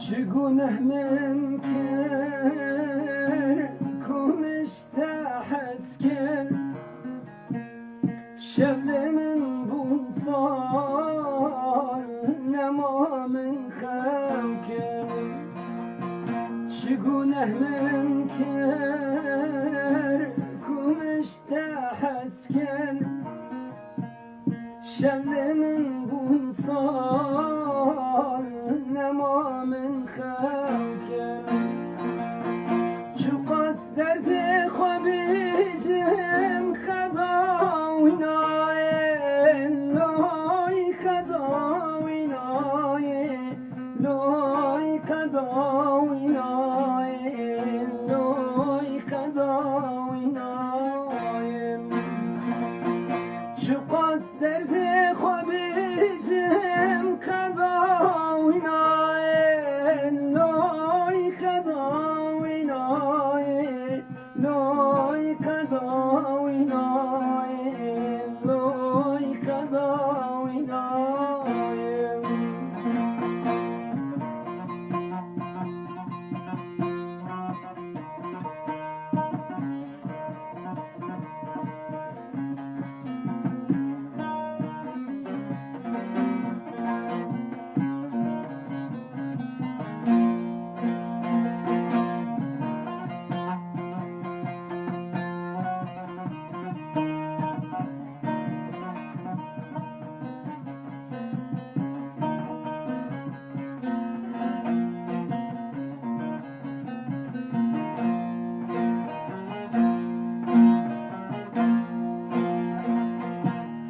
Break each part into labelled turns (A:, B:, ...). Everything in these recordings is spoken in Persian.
A: چگونه من کرد کنشته حسکن شبل من بونسار نما من خمکن چگونه من کرد کنشته حسکن شبل من بونسار نما من خمکن چو قصد درد خوابیجم خداوینای لای خداوینای لای خداوینای لای خداوینای چو قصد درد خوابیجم خداوینای لای خداوینای لای خداوینای لای خداوینای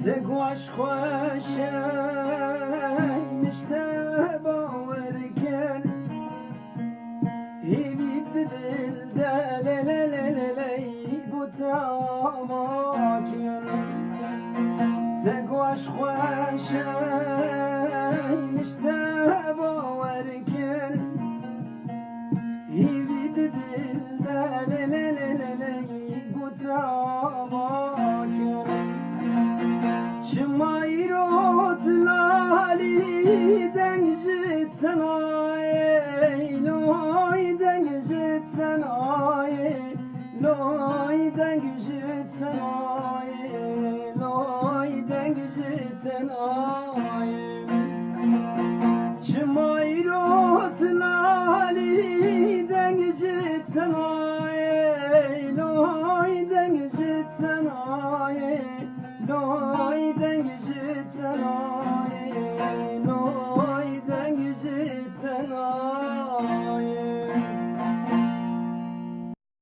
A: زگوش خوشه مشته باور کن هیوی دل دللی گوتا کن زگوش خوشه مشته باور کن هیوی دل دللی گوتا کن شمای رو دلالی دنجت تنای لای دنجت تنای لای دنجت تنای